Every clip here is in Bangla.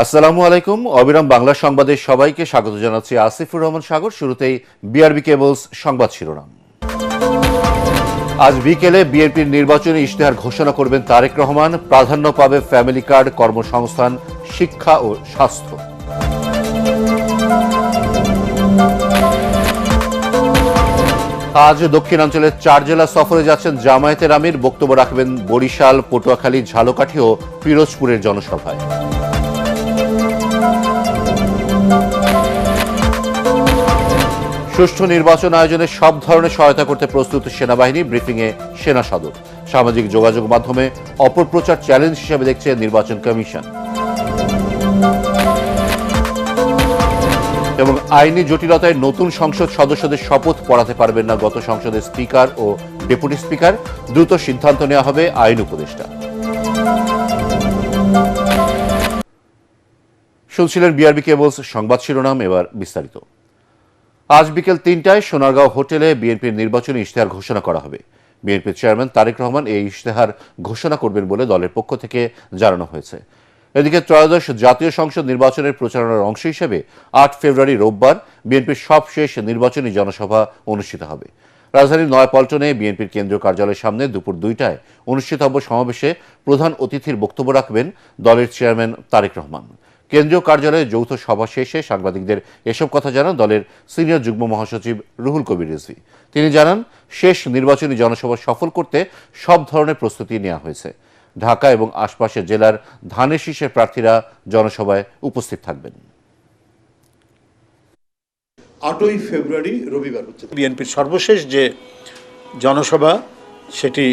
আসসালামু আলাইকুম। অবিরাম বাংলা সংবাদে সবাইকে স্বাগত জানাচ্ছি। আসিফুর রহমান সাগর। শুরুতেই বিআরবি কেবলস সংবাদ শিরোনাম। আজ বিকেলে বিএনপির নির্বাচনী ইশতেহার ঘোষণা করবেন তারেক রহমান। প্রাধান্য পাবে ফ্যামিলি কার্ড, কর্মসংস্থান, শিক্ষা ও স্বাস্থ্য। আজ দক্ষিণাঞ্চলের 4 জেলা সফরে যাচ্ছেন জামায়াতের আমির। বক্তব্য রাখবেন বরিশাল, পটুয়াখালী, ঝালকাঠি ও পিরোজপুরের জনসভায়। সুষ্ঠু নির্বাচন আয়োজনে সব ধরনের সহায়তা করতে প্রস্তুত সেনাবাহিনী। ব্রিফিংয়ে সেনা সদর। সামাজিক যোগাযোগ মাধ্যমে অপপ্রচার চ্যালেঞ্জ হিসেবে দেখছে নির্বাচন কমিশন। এবং আইনি জটিলতায় নতুন সংসদ সদস্যদের শপথ পড়াতে পারবেন না গত সংসদের স্পিকার ও ডেপুটি স্পিকার। দ্রুত সিদ্ধান্ত নেওয়া হবে আইন উপদেষ্টা। শুনছিলেন বিআরবি কেবলস সংবাদ শিরোনাম। এবার বিস্তারিত। আজ বিকেল 3টায় সোনারগাঁও হোটেলে বিএনপির নির্বাচনী ইশতেহার ঘোষণা করা হবে। বিএনপির চেয়ারম্যান তারেক রহমান এই ইশতেহার ঘোষণা করবেন বলে দলের পক্ষ থেকে জানানো হয়েছে। এদিকে ত্রয়োদশ জাতীয় সংসদ নির্বাচনের প্রচারণার অংশ হিসেবে 8 ফেব্রুয়ারি রোববার বিএনপির সবশেষ নির্বাচনী জনসভা অনুষ্ঠিত হবে। রাজধানীর নয়াপল্টনে বিএনপির কেন্দ্রীয় কার্যালয়ের সামনে দুপুর 2টায় অনুষ্ঠিতব্য সমাবেশে প্রধান অতিথির বক্তব্য রাখবেন দলের চেয়ারম্যান তারেক রহমান। কেন্দ্রীয় কার্যালয়ে যৌথ সভা শেষে সাংবাদিকদের এসব কথা জানান দলের সিনিয়র যুগ্ম মহাসচিব রুহুল কবির রিজভী। তিনি জানান, শেষ নির্বাচনী জনসভা সফল করতে সব ধরনের প্রস্তুতি নেওয়া হয়েছে। ঢাকা এবং আশপাশের জেলার ধানের শীষের প্রার্থীরা জনসভায় উপস্থিত থাকবেন। 8ই ফেব্রুয়ারি রবিবার হচ্ছে বিএনপির সর্বশেষ যে জনসভা, সেটি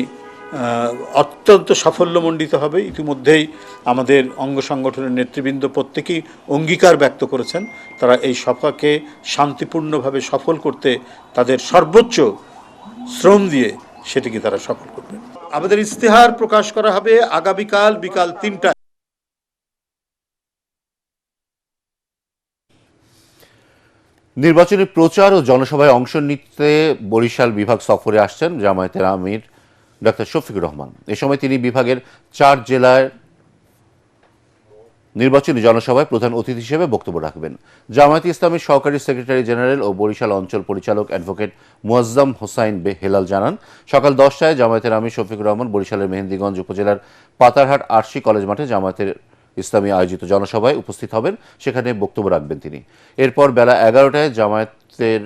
অত্যন্ত সাফল্যমণ্ডিত হবে। ইতিমধ্যেই আমাদের অঙ্গ সংগঠনের নেতৃবৃন্দ প্রত্যেকেই অঙ্গীকার ব্যক্ত করেছেন তারা এই সভাকে শান্তিপূর্ণভাবে সফল করতে তাদের সর্বোচ্চ শ্রম দিয়ে সেটিকে তারা সফল করবেন। আমাদের ইশতেহার প্রকাশ করা হবে আগামীকাল বিকাল 3টায়। নির্বাচনী প্রচার ও জনসভায় অংশ নিতে বরিশাল বিভাগ সফরে আসছেন জামায়াতের আমির ডক্টর শফিকুর রহমান। এ সময় তিনি বিভাগের 4 জেলার নির্বাচনী জনসভায় প্রধান অতিথি হিসেবে বক্তব্য রাখবেন। জামায়াতে ইসলামীর সহকারী সেক্রেটারি জেনারেল ও বরিশাল অঞ্চল পরিচালক অ্যাডভোকেট মুয়াজ্জম হোসাইন হেলাল জানান, সকাল 10টায় জামায়াতের আমির শফিকুর রহমান বরিশালের মেহেন্দিগঞ্জ উপজেলার পাতারহাট আরশি কলেজ মাঠে জামায়াতের ইসলামী আয়োজিত জনসভায় উপস্থিত হবেন। সেখানে বক্তব্য রাখবেন তিনি। এরপর বেলা 11টায় জামায়াতের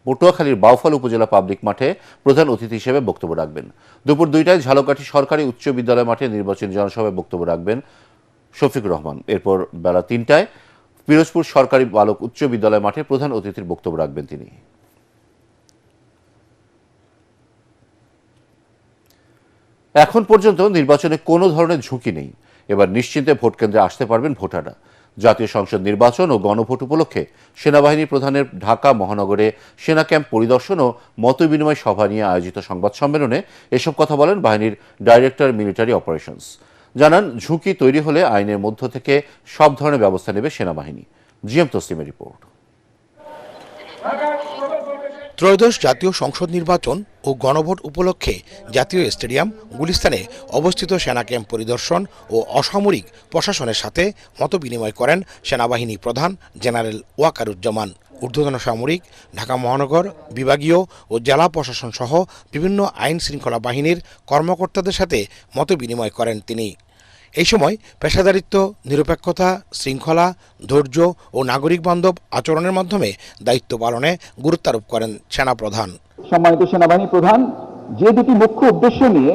পটুয়াখালীর বাউফল উপজেলা পাবলিক মাঠে প্রধান অতিথি হিসেবে বক্তব্য রাখবেন। দুপুর 2টায় ঝালকাঠি সরকারি উচ্চ বিদ্যালয় মাঠে নির্বাচনী জনসভায় বক্তব্য রাখবেন শফিকুর রহমান। এরপর বেলা 3টায় পিরোজপুর সরকারি বালক উচ্চ বিদ্যালয় মাঠে প্রধান অতিথির বক্তব্য রাখবেন তিনি। এখন পর্যন্ত নির্বাচনে কোনো ধরনের ঝুঁকি নেই। এবার নিশ্চিন্তে ভোট কেন্দ্রে আসতে পারবেন ভোটাররা। জাতীয় সংসদ নির্বাচন ও গণভোট উপলক্ষে সেনাবাহিনী প্রধানের ঢাকা মহানগরে সেনা ক্যাম্প পরিদর্শন ও মতবিনিময় সভা নিয়ে আয়োজিত সংবাদ সম্মেলনে এসব কথা বলেন বাহিনীর ডাইরেক্টর মিলিটারি অপারেশনস। জানান, ঝুঁকি তৈরি হলে আইনের মধ্য থেকে সব ধরনের ব্যবস্থা নেবে সেনাবাহিনী। জিএম তসলিমের রিপোর্ট। ত্রয়োদশ জাতীয় সংসদ নির্বাচন ও গণভোট উপলক্ষে জাতীয় স্টেডিয়াম গুলিস্তানে অবস্থিত সেনা ক্যাম্প পরিদর্শন ও অসামরিক প্রশাসনের সাথে মতবিনিময় করেন সেনাবাহিনী প্রধান জেনারেল ওয়াকারুজ্জামান। ঊর্ধ্বতন সামরিক, ঢাকা মহানগর, বিভাগীয় ও জেলা প্রশাসন সহ বিভিন্ন আইন শৃঙ্খলা বাহিনীর কর্মকর্তাদের সাথে মতবিনিময় করেন তিনি। এই সময় পেশাদারিত্ব, নিরপেক্ষতা, শৃঙ্খলা, ধৈর্য ও নাগরিক বান্ধব আচরণের মাধ্যমে দায়িত্ব পালনে গুরুত্বারোপ করেন সেনাপ্রধান। সম্মানিত সেনাবাহিনী প্রধান যে দুটি মুখ্য উদ্দেশ্য নিয়ে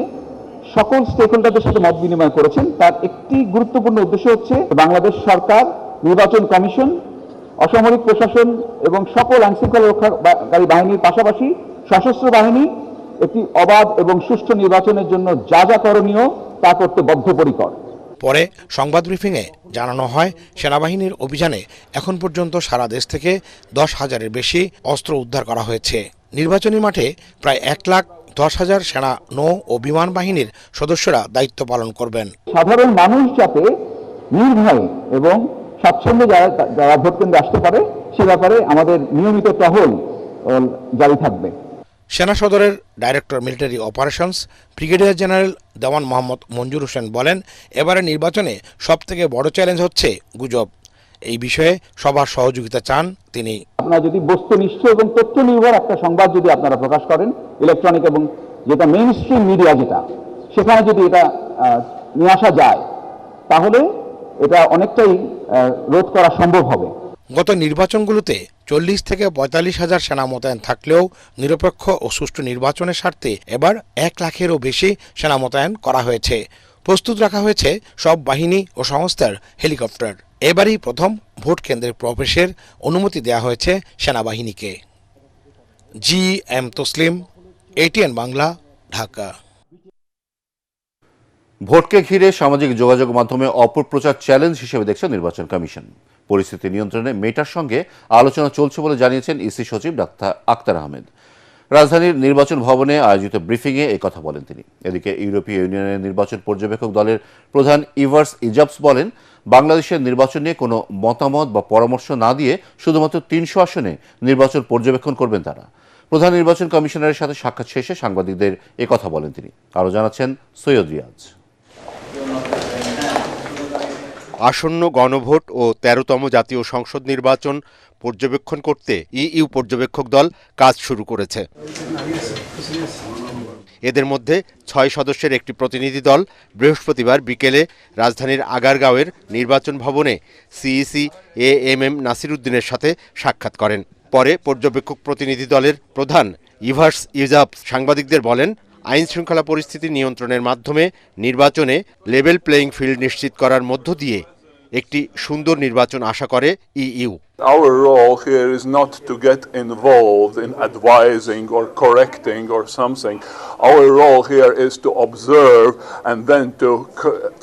সকল স্টেকহোল্ডারদের সাথে মত বিনিময় করেছেন, তার একটি গুরুত্বপূর্ণ উদ্দেশ্য হচ্ছে বাংলাদেশ সরকার, নির্বাচন কমিশন, অসামরিক প্রশাসন এবং সকল আইন শৃঙ্খলা রক্ষাকারী বাহিনীর পাশাপাশি সশস্ত্র বাহিনী একটি অবাধ এবং সুষ্ঠু নির্বাচনের জন্য যা যা করণীয় তা করতে বদ্ধপরিকর। পরে সংবাদ ব্রিফিংয়ে জানানো হয়, সেনাবাহিনীর অভিযানে এখন পর্যন্ত সারা দেশ থেকে 10,000-এর বেশি অস্ত্র উদ্ধার করা হয়েছে। নির্বাচনী মাঠে প্রায় 1,10,000 সেনা, নৌ ও বিমান বাহিনীর সদস্যরা দায়িত্ব পালন করবেন। সাধারণ মানুষ যাতে নির্ভয়ে এবং স্বাচ্ছন্দ্যে যারা ভোট কেন্দ্রে আসতে পারে সে ব্যাপারে আমাদের নিয়মিত টহল জারি থাকবে। সেনা সদরের director military operations brigadier general Dewan Mohammad Manzur Hossain বলেন, এবারে নির্বাচনে সবথেকে বড় চ্যালেঞ্জ হচ্ছে গুজব। এই বিষয়ে সবার সহযোগিতা চান তিনি। আপনারা যদি বস্তুনিষ্ঠ এবং তথ্য নির্ভর একটা সংবাদ যদি আপনারা প্রকাশ করেন, ইলেকট্রনিক এবং যেটা মেইন স্ট্রিম মিডিয়া যেটা, সেখানে যদি এটা নিয়ে আসা যায়, তাহলে এটা অনেকটাই রোধ করা সম্ভব হবে। গত নির্বাচনগুলোতে 40 থেকে 45 হাজার সেনা মোতায়েন থাকলেও নিরপেক্ষ ও সুষ্ঠু নির্বাচনের স্বার্থে এবার 1 লাখেরও বেশি সেনা মোতায়েন করা হয়েছে। প্রস্তুত রাখা হয়েছে সব বাহিনী ও সংস্থার হেলিকপ্টার। এবারই প্রথম ভোট কেন্দ্রে প্রবেশের অনুমতি দেওয়া হয়েছে সেনাবাহিনীকে। GM Taslim, ATN Bangla, Dhaka. ভোটকে ঘিরে সামাজিক যোগাযোগ মাধ্যমে অপপ্রচার চ্যালেঞ্জ হিসেবে দেখছে নির্বাচন কমিশন। পরিস্থিতি নিয়ন্ত্রণে মেটার সঙ্গে আলোচনা চলছে বলে জানিয়েছেন ইসি সচিব ডাক্তার আক্তার আহমেদ। রাজধানীর নির্বাচন ভবনে আয়োজিত ব্রিফিংয়ে এই কথা বলেন তিনি। এদিকে ইউরোপীয় ইউনিয়নের নির্বাচন পর্যবেক্ষক দলের প্রধান ইভার্স ইজাবস বলেন, বাংলাদেশের নির্বাচন নিয়ে কোনো মতামত বা পরামর্শ না দিয়ে শুধুমাত্র 300 আসনে নির্বাচন পর্যবেক্ষণ করবেন তারা। প্রধান নির্বাচন কমিশনারের সাথে সাক্ষাৎ শেষে সাংবাদিকদের কথা বলেন তিনি। আরও জানাচ্ছেন সৈয়দ রিয়াজ। আসন্ন গণভোট ও 13তম জাতীয় সংসদ নির্বাচন পর্যবেক্ষণ করতে ইইউ পর্যবেক্ষক দল কাজ শুরু করেছে। এদের মধ্যে 6 সদস্যের একটি প্রতিনিধি দল বৃহস্পতিবার বিকেলে রাজধানীর আগারগাঁওয়ের নির্বাচন ভবনে সিইসি AMM নাসির উদ্দিনের সাথে সাক্ষাৎ করেন। পরে পর্যবেক্ষক প্রতিনিধি দলের প্রধান ইভার্স ইজাবস সাংবাদিকদের বলেন, আইন শৃঙ্খলা পরিস্থিতি নিয়ন্ত্রণের মাধ্যমে নির্বাচনে লেভেল প্লেয়িং ফিল্ড নিশ্চিত করার মধ্য দিয়ে একটি সুন্দর নির্বাচন আশা করে EU. Our role here is not to get involved in advising or correcting or something. Our role here is to observe and then to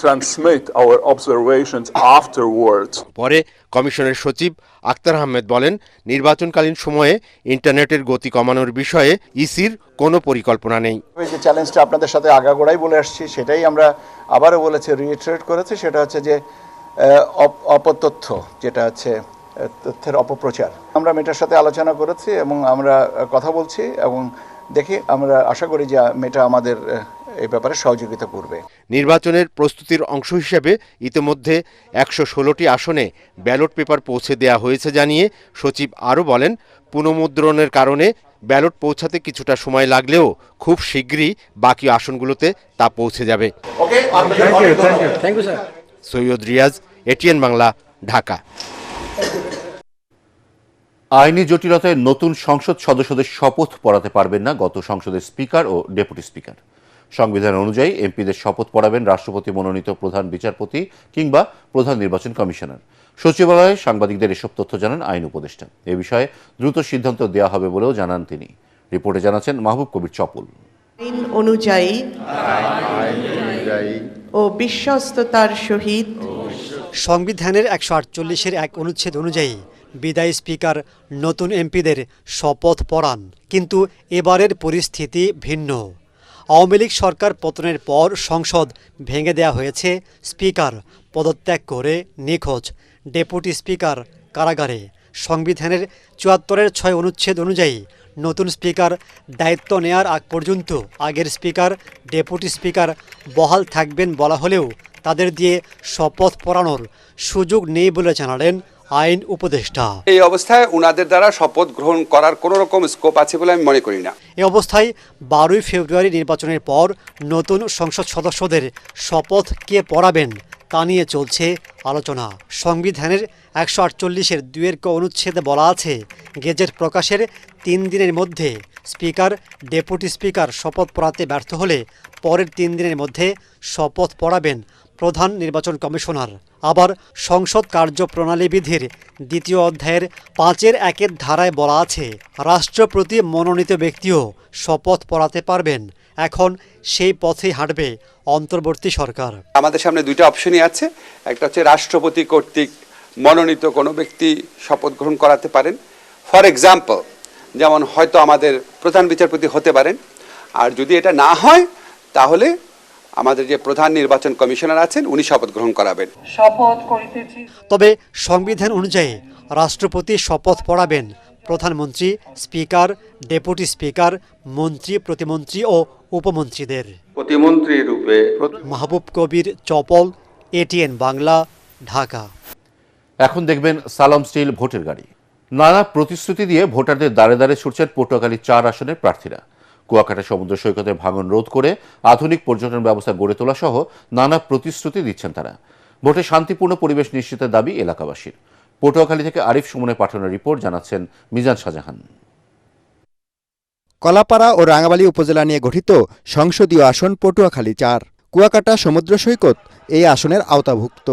transmit our observations afterwards. পরে কমিশনের সচিব আক্তার আহমেদ বলেন, নির্বাচনকালীন সময়ে ইন্টারনেটের গতি কমানোর বিষয়ে ইসির কোনো পরিকল্পনা নেই। যে চ্যালেঞ্জটা আপনাদের সাথে আগাগোড়াই বলে আসছি, সেটাই আমরা আবারও বলেছি, রিইটারেট করেছি, সেটা হচ্ছে যে অপতথ্য, যেটা হচ্ছে তথ্যের অপপ্রচার। আমরা মেটার সাথে আলোচনা করেছি এবং আমরা কথা বলছি এবং দেখি, আমরা আশা করি যে মেটা আমাদের এই ব্যাপারে সহযোগিতা করবে। নির্বাচনের প্রস্তুতির অংশ হিসেবে ইতিমধ্যে 116টি আসনে ব্যালট পেপার পৌঁছে দেওয়া হয়েছে জানিয়ে সচিব আরও বলেন, পুনঃমুদ্রণের কারণে ব্যালট পৌঁছাতে কিছুটা সময় লাগলেও খুব শীঘ্রই বাকি আসনগুলোতে তা পৌঁছে যাবে। সৈয়দ রিয়াজ, ATN বাংলা, ঢাকা। আইনি জটিলতায় নতুন সংসদ সদস্যদের শপথ পড়াতে পারবেন না গত সংসদের স্পিকার ও ডেপুটি স্পিকার। সংবিধান অনুযায়ী এমপিদের শপথ পড়াবেন রাষ্ট্রপতি মনোনীত প্রধান বিচারপতি কিংবা প্রধান নির্বাচন কমিশনার। সচিবালয়ে সাংবাদিকদের এসব তথ্য জানান আইন উপদেষ্টা। এ বিষয়ে দ্রুত সিদ্ধান্ত দেওয়া হবে বলেও জানান তিনি। রিপোর্টে জানাচ্ছেন মাহবুব কবির চপল। আইন অনুযায়ী ও বিশ্বস্ততার সহিত সংবিধানের 148-এর 1 অনুচ্ছেদ অনুযায়ী বিদায়ী স্পিকার নতুন এমপিদের শপথ পড়ান। কিন্তু এবারের পরিস্থিতি ভিন্ন। আওয়ামী লীগ সরকার পতনের পর সংসদ ভেঙে দেয়া হয়েছে, স্পিকার পদত্যাগ করে নিখোঁজ, ডেপুটি স্পিকার কারাগারে। সংবিধানের 74-এর 6 অনুচ্ছেদ অনুযায়ী নতুন স্পিকার দায়িত্ব নেয়ার আগ পর্যন্ত আগের স্পিকার, ডেপুটি স্পিকার বহাল থাকবেন বলা হলেও তাদের দিয়ে শপথ পড়ানোর সুযোগ নেই বলে জানালেন আইন উপদেষ্টা। এই অবস্থায় উনাদের দ্বারা শপথ গ্রহণ করার কোনো রকম স্কোপ আছে বলে আমি মনে করি না। এই অবস্থায় 12ই ফেব্রুয়ারি নির্বাচনের পর নতুন সংসদ সদস্যদের শপথ কে পড়াবেন তা নিয়ে চলছে আলোচনা। সংবিধানের 148-এর 2 ক অনুচ্ছেদে বলা আছে, গেজেট প্রকাশের 3 দিনের মধ্যে স্পিকার, ডেপুটি স্পিকার শপথ পড়াতে ব্যর্থ হলে পরের 3 দিনের মধ্যে শপথ পড়াবেন প্রধান নির্বাচন কমিশনার। আবার সংসদ কার্যপ্রণালী বিধির 2য় অধ্যায়ের 5-এর 1-এর ধারায় বলা আছে, রাষ্ট্রপতি মনোনীত ব্যক্তিও শপথ পড়াতে পারবেন। এখন সেই পথেই হাঁটবে অন্তর্বর্তী সরকার। আমাদের সামনে 2টা অপশনই আছে। একটা হচ্ছে রাষ্ট্রপতি কর্তৃক মনোনীত কোনো ব্যক্তি শপথ গ্রহণ করাতে পারেন। ফর এক্সাম্পল, যেমন হয়তো আমাদের প্রধান বিচারপতি হতে পারেন। আর যদি এটা না হয় তাহলে আমাদের যে প্রধান নির্বাচন কমিশনার আছেন উনি শপথ গ্রহণ করাবেন। তবে সংবিধান অনুযায়ী রাষ্ট্রপতি শপথ পড়াবেন প্রধানমন্ত্রী, স্পিকার, ডেপুটি স্পিকার, মন্ত্রী, প্রতিমন্ত্রী ও উপমন্ত্রীদের। প্রতিমন্ত্রী রূপে মাহবুব কবির, চপল, এটিএন বাংলা, ঢাকা। এখন দেখবেন সালাম স্টিল ভোটের গাড়ি। নানা প্রতিশ্রুতি দিয়ে ভোটারদের দ্বারে দ্বারে ছুটছেন পটুয়াখালী ৪ আসনের প্রার্থীরা। কুয়াকাটা সমুদ্র সৈকতে ভাঙন রোধ করে আধুনিক পর্যটন ব্যবস্থা গড়ে তোলা সহ নানা প্রতিশ্রুতি দিচ্ছেন তারা। ভোটে শান্তিপূর্ণ পরিবেশ নিশ্চিতের দাবি এলাকাবাসীর। পটুয়াখালী থেকে আরিফ সুমনের পাঠানো রিপোর্ট, জানাচ্ছেন মিজান শাহজাহান। কলাপাড়া ও রাঙাবালী উপজেলা নিয়ে গঠিত সংসদীয় আসন পটুয়াখালী ৪। কুয়াকাটা সমুদ্র সৈকত এই আসনের আওতাভুক্ত।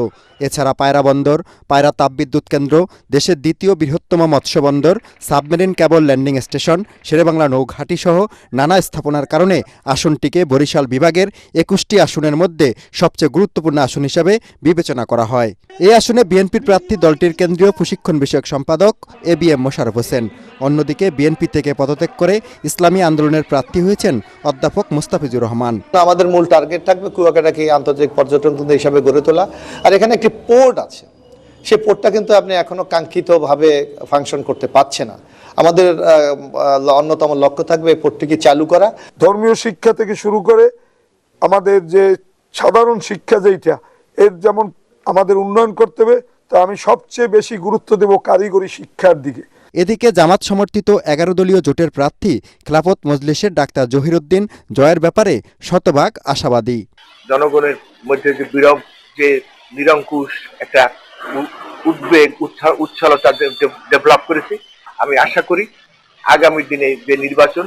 এছাড়া পায়রা বন্দর, পায়রা তাপবিদ্যুৎ কেন্দ্র, দেশের দ্বিতীয় বৃহত্তম মৎস্য বন্দর, submarine cable landing station, Sherebangla নৌঘাটি সহ নানা স্থাপনার কারণে আসনটিকে বরিশাল বিভাগের ২১টি আসনের মধ্যে সবচেয়ে গুরুত্বপূর্ণ আসন হিসাবে বিবেচনা করা হয়। এই আসনে বিএনপির প্রার্থী দলটির কেন্দ্রীয় প্রশিক্ষণ বিষয়ক সম্পাদক ABM মোশাররফ হোসেন। অন্যদিকে বিএনপি থেকে পদত্যাগ করে ইসলামী আন্দোলনের প্রার্থী হয়েছেন অধ্যাপক মোস্তাফিজুর রহমান। আমাদের মূল টার্গেট থাকবে কুয়াকাটাকে আন্তর্জাতিক পর্যটন কেন্দ্র হিসাবে গড়ে তোলা। আর এখানে একটি পোর্ট আছে, সেই পোর্টটা কিন্তু আপনি এখনো কাঙ্ক্ষিতভাবে ফাংশন করতে পারছে না। আমাদের অন্যতম লক্ষ্য থাকবে এই পোর্টটিকে চালু করা। ধর্মীয় শিক্ষা থেকে শুরু করে আমাদের যে সাধারণ শিক্ষা যেটা, এর যেমন আমাদের উন্নয়ন করতে হবে, তা আমি সবচেয়ে বেশি গুরুত্ব দেব কারিগরি শিক্ষার দিকে। এদিকে জামাত সমর্থিত ১১ দলীয় জোটের প্রার্থী খেলাফত মজলিসের ডাক্তার জহিরুদ্দিন জয়ের ব্যাপারে শতভাগ আশাবাদী। জনগণের মধ্যে যে নিরঙ্কুশ একটা উদ্বেগ, উচ্ছলতা ডেভেলপ করেছে, আমি আশা করি আগামী দিনে যে নির্বাচন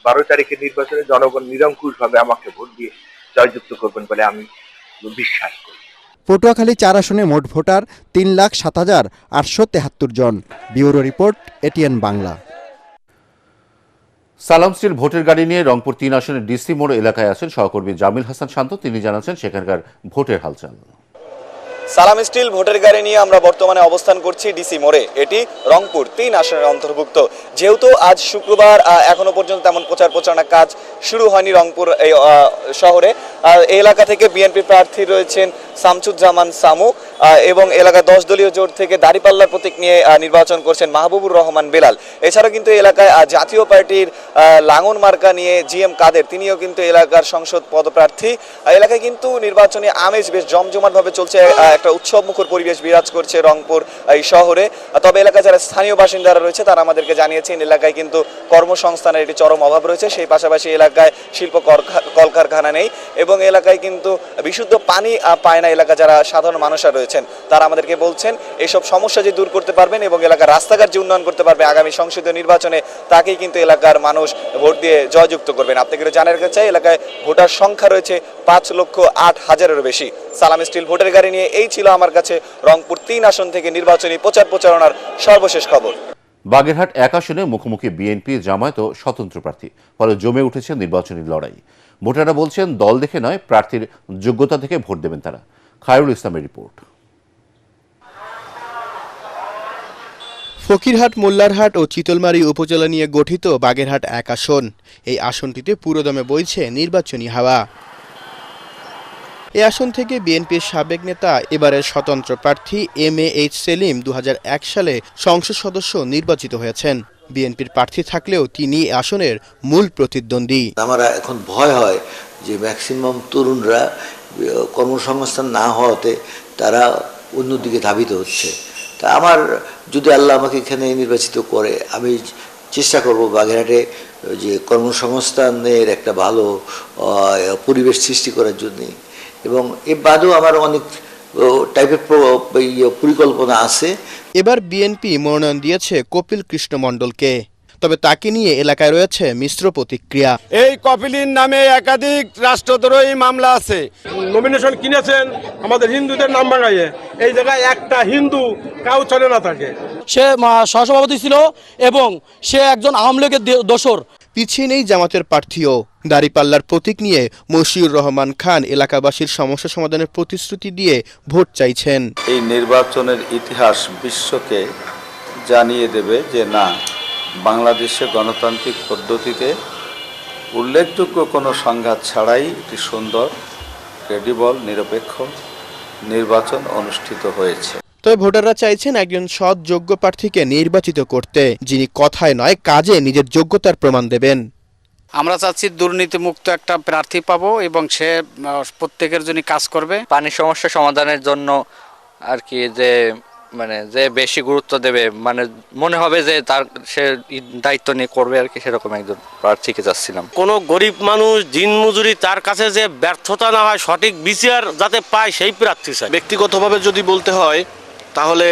১২ তারিখের নির্বাচনে জনগণ নিরঙ্কুশভাবে আমাকে ভোট দিয়ে জয়যুক্ত করবেন বলে আমি বিশ্বাস করি। পটুয়াখালী ৪ আসনে মোট ভোটার ৩,৭,৮৭৩ জন। Bureau report, ATN Bangla. সালাম স্টিল ভোটের গাড়ি নিয়ে রংপুর ৩ আসনের ডিসি মোড় এলাকায় আছেন সহকর্মী জামিল হাসান শান্ত। তিনি জানাচ্ছেন সেখানকার ভোটের হালচাল। সালাম স্টিল ভোটের গাড়ি নিয়ে আমরা বর্তমানে অবস্থান করছি ডিসি মোড়ে। এটি রংপুর ৩ আসনের অন্তর্ভুক্ত। যেহেতু আজ শুক্রবার, এখনো পর্যন্ত তেমন প্রচার প্রচারণার কাজ শুরু হয়নি রংপুর এই শহরে। এই এলাকা থেকে বিএনপি প্রার্থী রয়েছেন শামসুজ্জামান সামু এবং এলাকা 10 দলীয় জোট থেকে দাঁড়িপাল্লার প্রতীক নিয়ে নির্বাচন করছেন মাহবুবুর রহমান বেলাল। এছাড়াও কিন্তু এলাকায় জাতীয় পার্টির লাঙন মার্কা নিয়ে GM কাদের, তিনিও কিন্তু এলাকার সংসদ পদপ্রার্থী। এলাকায় কিন্তু নির্বাচনী আমেজ বেশ জমজমাটভাবে চলছে। একটা উৎসবমুখর পরিবেশ বিরাজ করছে রংপুর এই শহরে। তবে এলাকায় যারা স্থানীয় বাসিন্দারা রয়েছে তারা আমাদেরকে জানিয়েছেন এলাকায় কিন্তু কর্মসংস্থানের একটি চরম অভাব রয়েছে। সেই পাশাপাশি এলাকায় শিল্প কলকারখানা নেই এবং এলাকায় কিন্তু বিশুদ্ধ পানি পায় না এলাকা যারা সাধারণ মানুষরা রয়েছেন। তারা আমাদেরকে বলছেন এইসব সমস্যা যে দূর করতে পারবেন এবং এলাকার রাস্তাঘাট যে উন্নয়ন করতে পারবে আগামী সংসদীয় নির্বাচনে, তাকেই কিন্তু এলাকার মানুষ ভোট দিয়ে জয়যুক্ত করবেন। আপনাকে জানার কাছে এলাকায় ভোটার সংখ্যা রয়েছে 5,08,000-এরও বেশি। সালাম স্টিল ভোটের গাড়ি নিয়ে এই ছিল আমার কাছে রংপুর 3 আসন থেকে নির্বাচনী প্রচার প্রচারণার সর্বশেষ খবর। বাগেরহাট 1 আসনে মুখোমুখি বিএনপি, জামায়াত ও স্বতন্ত্র প্রার্থী, ফলে জমে উঠেছে নির্বাচনী লড়াই। ভোটাররা বলছেন দল দেখে নয়, প্রার্থীর যোগ্যতা থেকে ভোট দেবেন তারা। খায়রুল ইসলামের রিপোর্ট। ফকিরহাট, মোল্লারহাট ও চিতলমারী উপজেলা নিয়ে গঠিত বাগেরহাট 1 আসন। এই আসনটিতে পুরোদমে বইছে নির্বাচনী হাওয়া। এই আসন থেকে বিএনপির সাবেক নেতা, এবারের স্বতন্ত্র প্রার্থী MAH সেলিম 2001 সালে সংসদ সদস্য নির্বাচিত হয়েছেন। বিএনপির প্রার্থী থাকলেও তিনি আসনের মূল প্রতিদ্বন্দ্বী। আমার এখন ভয় হয় যে ম্যাক্সিমাম তরুণরা কর্মসংস্থান না হওয়াতে তারা অন্যদিকে ধাবিত হচ্ছে। তা আমার, যদি আল্লাহ আমাকে এখানে নির্বাচিত করে, আমি চেষ্টা করব বাগেরহাটে যে কর্মসংস্থানের একটা ভালো পরিবেশ সৃষ্টি করার জন্যে। এবং এ বাদেও আমার অনেক টাইপের পরিকল্পনা আছে। এবার বিএনপি মনোনয়ন দিয়েছে কপিল কৃষ্ণ মণ্ডলকে, তবে তাকে নিয়ে এলাকায় রয়েছে মিশ্র প্রতিক্রিয়া। এই কপিলের নামে একাধিক রাষ্ট্রদ্রোহী মামলা আছে। নমিনেশন কিনেছেন আমাদের হিন্দুদের নাম ভাঙাইয়ে, এই জায়গায় একটা হিন্দু কাউ চলে না থাকে। সে সহসভাপতি ছিল এবং সে একজন আওয়ামী লীগের দোসর। পিছিয়ে নেই জামাতের প্রার্থীও। দাঁড়িপাল্লার প্রতীক নিয়ে মশিউর রহমান খান এলাকাবাসীর সমস্যা সমাধানের প্রতিশ্রুতি দিয়ে ভোট চাইছেন। এই নির্বাচনের ইতিহাস বিশ্বকে জানিয়ে দেবে যে না, বাংলাদেশে গণতান্ত্রিক পদ্ধতিতে উল্লেখযোগ্য কোনো সংঘাত ছাড়াই একটি সুন্দর, ক্রেডিবল, নিরপেক্ষ নির্বাচন অনুষ্ঠিত হয়েছে। তবে ভোটাররা চাইছেন একজন সৎ যোগ্য প্রার্থীকে নির্বাচিত করতে, যিনি কথায় নয় কাজে নিজের যোগ্যতার প্রমাণ দেবেন। আমরা চাচ্ছি দুর্নীতিমুক্ত একটা প্রার্থী পাবো এবং সে প্রত্যেকের জন্য কাজ করবে। পানির সমস্যা সমাধানের জন্য আর কি যে বেশি গুরুত্ব দেবে, মনে হবে যে সে দায়িত্ব নিয়ে করবে আর কি, সেরকম একজন প্রার্থীকে চাচ্ছিলাম। কোনো গরিব মানুষ দিনমজুরি তার কাছে যে ব্যর্থতা না হয়, সঠিক বিচার যাতে পায় সেই প্রার্থী চাই। ব্যক্তিগতভাবে যদি বলতে হয় তাহলে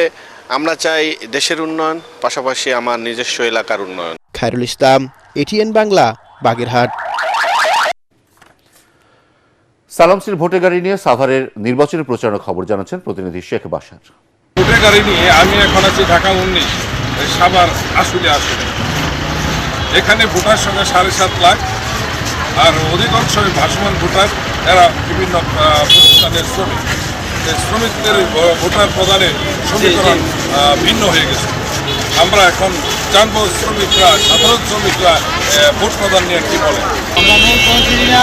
আমরা চাই দেশের উন্নয়ন, পাশাপাশি আমার নিজস্ব এলাকার উন্নয়ন। খায়রুল ইসলাম, এটিএন বাংলা, বাগেরহাট। সালামসির ভোটের গাড়ি নিয়ে সাভারের নির্বাচনী প্রচারণার খবর জানাচ্ছেন প্রতিনিধি শেখ বাশার। ভোটের গাড়ি নিয়ে আমি এখন আছি ঢাকা 19 সাভার আসলে এখানে ভোটার সংখ্যা 7.5 লাখ, আর অধিকাংশ ভাসমান ভোটার এরা বিভিন্ন প্রতিষ্ঠানের শ্রমিকদের ভোটার প্রদানে সমীকরণ ভিন্ন হয়ে গেছে। আমরা এখন জানবো শ্রমিকরা, সাধারণ শ্রমিকরা ভোট প্রদান নিয়ে কি বলে। আমরা মেন কোনো চিনি না,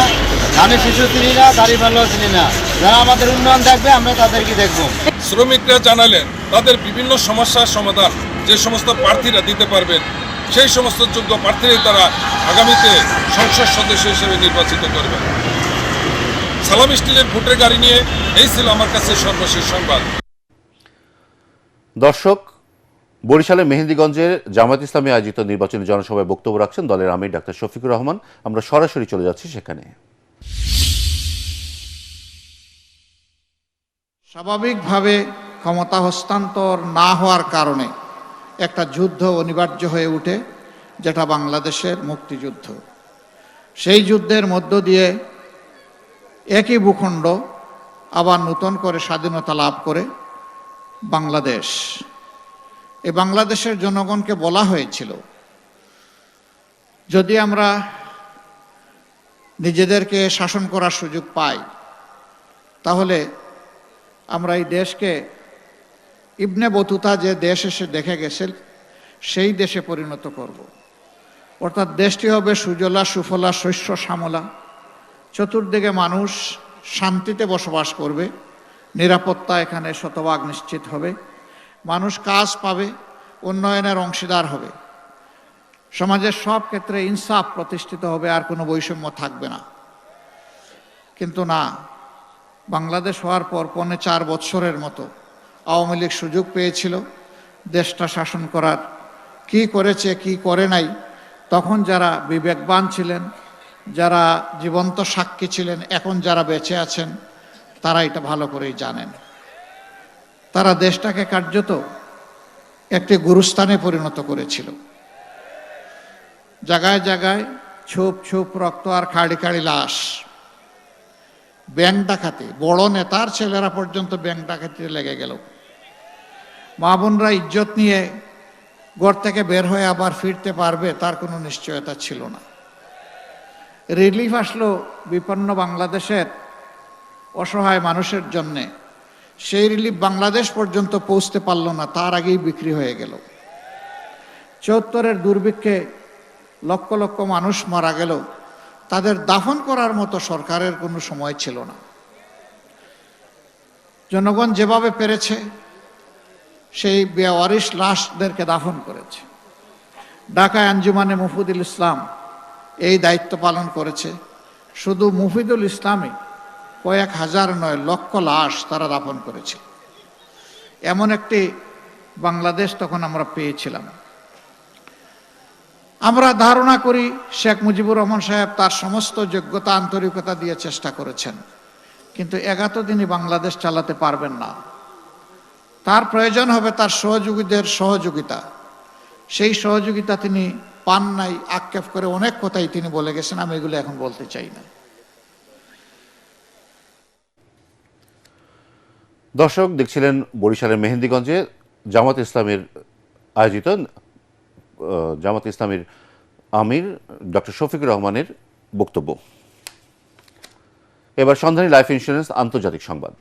ধানের শিশু চিনি না, দাঁড়িপাল্লাও চিনি না। যারা আমাদের উন্নয়ন দেখবে আমরা তাদেরকে দেখবো। শ্রমিকরা জানালেন তাদের বিভিন্ন সমস্যার সমাধান যে সমস্ত প্রার্থীরা দিতে পারবেন, সেই সমস্ত যোগ্য প্রার্থীরাই তারা আগামীতে সংসদ সদস্য হিসেবে নির্বাচিত করবেন। সালাম স্টিলের ভোটের গাড়ি নিয়ে এই ছিল আমার কাছে সর্বশেষ সংবাদ। দর্শক, বরিশালের মেহেন্দিগঞ্জের জামায়াত ইসলামী আয়োজিত নির্বাচনী জনসভায় বক্তব্য রাখছেন দলের আমির ডাক্তার শফিকুর রহমান। আমরা সরাসরি চলে যাচ্ছি সেখানে। স্বাভাবিকভাবে ক্ষমতা হস্তান্তর না হওয়ার কারণে একটা যুদ্ধ অনিবার্য হয়ে ওঠে, যেটা বাংলাদেশের মুক্তিযুদ্ধ। সেই যুদ্ধের মধ্য দিয়ে একই ভূখণ্ড আবার নতুন করে স্বাধীনতা লাভ করে বাংলাদেশ। এই বাংলাদেশের জনগণকে বলা হয়েছিল, যদি আমরা নিজেদেরকে শাসন করার সুযোগ পাই তাহলে আমরা এই দেশকে ইবনে বতুতা যে দেশ এসে দেখে গেছে সেই দেশে পরিণত করব। অর্থাৎ দেশটি হবে সুজলা সুফলা শস্য শ্যামলা, চতুর্দিকে মানুষ শান্তিতে বসবাস করবে, নিরাপত্তা এখানে শতভাগ নিশ্চিত হবে, মানুষ কাজ পাবে, উন্নয়নের অংশীদার হবে, সমাজের সব ক্ষেত্রে ইনসাফ প্রতিষ্ঠিত হবে, আর কোনো বৈষম্য থাকবে না। কিন্তু না, বাংলাদেশ হওয়ার পর 4.25 বছরের মতো আওয়ামী লীগ সুযোগ পেয়েছিল দেশটা শাসন করার। কি করেছে কি করে নাই, তখন যারা বিবেকবান ছিলেন, যারা জীবন্ত সাক্ষী ছিলেন, এখন যারা বেঁচে আছেন তারা এটা ভালো করেই জানেন। তারা দেশটাকে কার্যত একটি গুরুস্থানে পরিণত করেছিল। জায়গায় জায়গায় ছুপ ছুপ রক্ত আর খাড়ি খাড়ি লাশ। ব্যাংক ডাকাতি, বড় নেতার ছেলেরা পর্যন্ত ব্যাংক ডাকাতিতে লেগে গেল। মা বোনরা ইজ্জত নিয়ে ঘর থেকে বের হয়ে আবার ফিরতে পারবে তার কোনো নিশ্চয়তা ছিল না। রিলিফ আসলো বিপন্ন বাংলাদেশের অসহায় মানুষের জন্যে, সেই রিলিফ বাংলাদেশ পর্যন্ত পৌঁছতে পারল না, তার আগেই বিক্রি হয়ে গেল। ৭৪-এর দুর্ভিক্ষে লক্ষ লক্ষ মানুষ মারা গেল, তাদের দাফন করার মতো সরকারের কোনো সময় ছিল না। জনগণ যেভাবে পেরেছে সেই বেওয়ারিশ লাশদেরকে দাফন করেছে। ঢাকায় আঞ্জুমানে মুফিদুল ইসলাম এই দায়িত্ব পালন করেছে। শুধু মুফিদুল ইসলামই কয়েক হাজার নয়, লক্ষ লাশ তারা দাফন করেছে। এমন একটি বাংলাদেশ তখন আমরা পেয়েছিলাম। আমরা ধারণা করি শেখ মুজিবুর রহমান সাহেব তার সমস্ত যোগ্যতা আন্তরিকতা দিয়ে চেষ্টা করেছেন, কিন্তু 71 দিনই বাংলাদেশ চালাতে পারবেন না। তার প্রয়োজন হবে তার সহযোগীদের সহযোগিতা। সেই সহযোগিতা তিনি পান নাই। আক্ষেপ করে অনেক কথাই তিনি বলে গেছেন, আমি এগুলো এখন বলতে চাই না। দর্শক, দেখছিলেন বরিশালের মেহেন্দিগঞ্জে জামাত ইসলামের আয়োজিত জামাত ইসলামের আমির ডক্টর শফিকুর রহমানের বক্তব্য। এবার সন্ধানী লাইফ ইন্স্যুরেন্স আন্তর্জাতিক সংবাদ।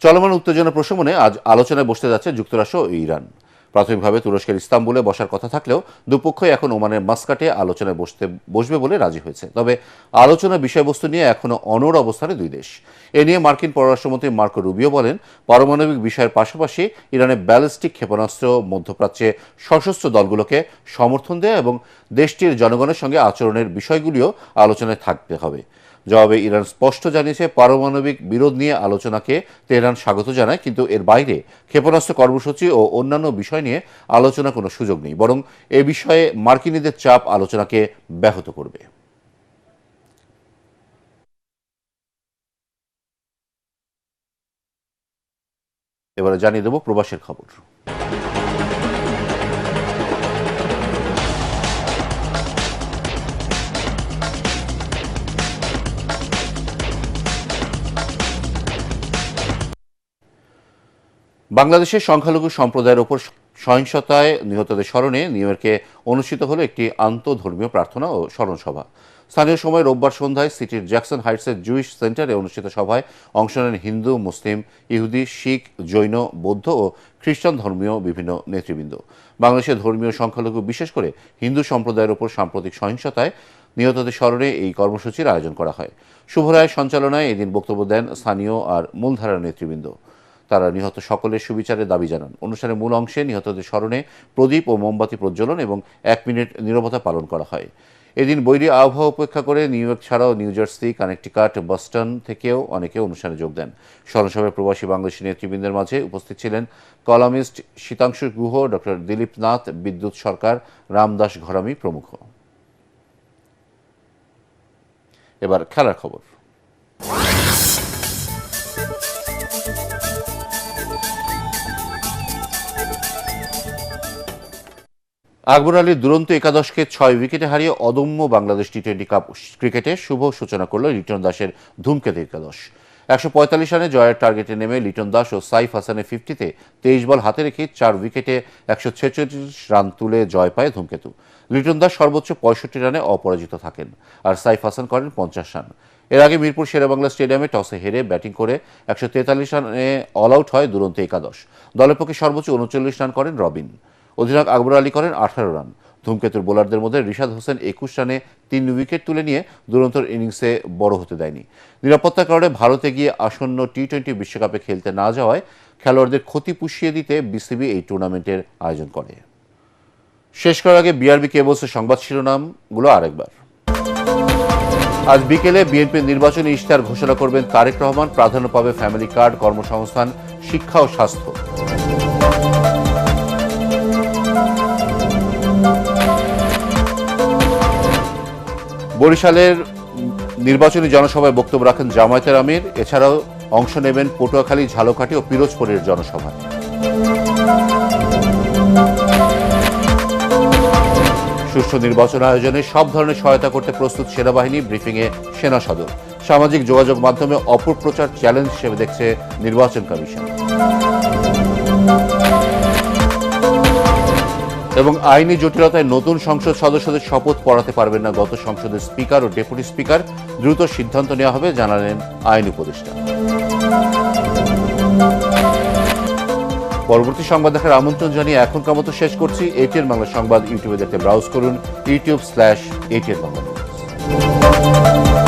চলমান উত্তেজনা প্রশমনে আজ আলোচনায় বসতে যাচ্ছে যুক্তরাষ্ট্র ও ইরান। প্রাথমিকভাবে তুরস্কের ইস্তাম্বুলে বসার কথা থাকলেও দুপক্ষই এখন ওমানের মাস্কাটে আলোচনায় বসবে বলে রাজি হয়েছে। তবে আলোচনার বিষয়বস্তু নিয়ে এখনো অনড় অবস্থানে দুই দেশ। এ নিয়ে মার্কিন পররাষ্ট্রমন্ত্রী মার্কো রুবিও বলেন, পারমাণবিক বিষয়ের পাশাপাশি ইরানের ব্যালিস্টিক ক্ষেপণাস্ত্র, মধ্যপ্রাচ্যে সশস্ত্র দলগুলোকে সমর্থন দেয়া এবং দেশটির জনগণের সঙ্গে আচরণের বিষয়গুলিও আলোচনায় থাকতে হবে। জবাবে ইরান স্পষ্ট জানিয়েছে, পারমাণবিক বিরোধ নিয়ে আলোচনাকে তেহরান স্বাগত জানায়, কিন্তু এর বাইরে ক্ষেপণাস্ত্র কর্মসূচি ও অন্যান্য বিষয় নিয়ে আলোচনা কোনো সুযোগ নেই, বরং এ বিষয়ে মার্কিনীদের চাপ আলোচনাকে ব্যাহত করবে। এবারে জানিয়ে দেব প্রবাসের খবর। বাংলাদেশের সংখ্যালঘু সম্প্রদায়ের ওপর সহিংসতায় নিহতদের স্মরণে নিউ ইয়র্কে অনুষ্ঠিত হলো একটি আন্তঃধর্মীয় প্রার্থনা ও স্মরণ সভা। স্থানীয় সময় রোববার সন্ধ্যায় সিটির জ্যাকসন হাইটসের জুইশ সেন্টারে অনুষ্ঠিত সভায় অংশ নেন হিন্দু, মুসলিম, ইহুদি, শিখ, জৈন, বৌদ্ধ ও খ্রিস্টান ধর্মীয় বিভিন্ন নেতৃবৃন্দ। বাংলাদেশের ধর্মীয় সংখ্যালঘু, বিশেষ করে হিন্দু সম্প্রদায়ের ওপর সাম্প্রতিক সহিংসতায় নিহতদের স্মরণে এই কর্মসূচির আয়োজন করা হয়। শুভ রায়ের সঞ্চালনায় এদিন বক্তব্য দেন স্থানীয় আর মূলধারার নেতৃবৃন্দ। তারা নিহত সকলের সুবিচারের দাবি জানান। অনুষ্ঠানের মূল অংশে নিহতদের স্মরণে প্রদীপ ও মোমবাতি প্রজ্বলন এবং 1 মিনিট নীরবতা পালন করা হয়। এদিন বৈরী আবহাওয়া উপেক্ষা করে নিউ ইয়র্ক ছাড়াও নিউ জার্সি, কানেকটিকাট, বস্টন থেকেও অনেকে অনুষ্ঠানে যোগ দেন। স্মরণসভায় প্রবাসী বাংলাদেশি নেতৃবৃন্দের মাঝে উপস্থিত ছিলেন কলামিস্ট শীতাংশু গুহ, ডক্টর দিলীপ নাথ, বিদ্যুৎ সরকার, রামদাস ঘরামি প্রমুখ। এবার খেলার খবর। আকবর আলীর দুরন্ত একাদশকে 6 উইকেটে হারিয়ে অদম্য বাংলাদেশ টি-20 কাপ ক্রিকেটে শুভ সূচনা করল লিটন দাসের ধূমকেতু একাদশ। 145 রানে জয়ের টার্গেটে নেমে লিটন দাস ও সাইফ হাসানের 50-তে 23 বল হাতে রেখে 4 উইকেটে 146 রান তুলে জয় পায় ধূমকেতু। লিটন দাস সর্বোচ্চ 65 রানে অপরাজিত থাকেন, আর সাইফ হাসান করেন 50 রান। এর আগে মিরপুর শেরেবাংলা স্টেডিয়ামে টসে হেরে ব্যাটিং করে 143 রানে অল আউট হয় দুরন্ত একাদশ। দলের পক্ষে সর্বোচ্চ 39 রান করেন রবিন। অধিনায়ক আকবর আলী করেন 18 রান। ধূমকেতুর বোলারদের মধ্যে রিশাদ হোসেন 21 রানে 3 উইকেট তুলে নিয়ে দুরন্তর ইনিংসে বড় হতে দেয়নি। নিরাপত্তার কারণে ভারতে গিয়ে আসন্ন টি-20 বিশ্বকাপে খেলতে না যাওয়ায় খেলোয়াড়দের ক্ষতি পুষিয়ে দিতে বিসিবি এই টুর্নামেন্টের আয়োজন করে। শেষ করার আগে বিআরবি কেবলসের সংবাদ শিরোনামগুলো আরেকবার। আজ বিকেলে বিএনপির নির্বাচনী ইশতেহার ঘোষণা করবেন তারেক রহমান। প্রাধান্য পাবে ফ্যামিলি কার্ড, কর্মসংস্থান, শিক্ষা ও স্বাস্থ্য। বরিশালের নির্বাচনী জনসভায় বক্তব্য রাখেন জামায়াতের আমির। এছাড়াও অংশ নেবেন পটুয়াখালী, ঝালকাঠি ও পিরোজপুরের জনসভায়। সুষ্ঠু নির্বাচন আয়োজনে সব ধরনের সহায়তা করতে প্রস্তুত সেনাবাহিনী। ব্রিফিংয়ে সেনা সদর। সামাজিক যোগাযোগ মাধ্যমে অপপ্রচার চ্যালেঞ্জ হিসেবে দেখছে নির্বাচন কমিশন। এবং আইনি জটিলতায় নতুন সংসদ সদস্যদের শপথ পড়াতে পারবেন না গত সংসদের স্পিকার ও ডেপুটি স্পিকার। দ্রুত সিদ্ধান্ত নেওয়া হবে, জানালেন আইন উপদেষ্টা। পরবর্তী সংবাদ দেখার আমন্ত্রণ জানিয়ে এখনকার মতো শেষ করছি। এটিএন বাংলা সংবাদ ইউটিউবে দেখতে ব্রাউজ করুন youtube/ATN Bangla News।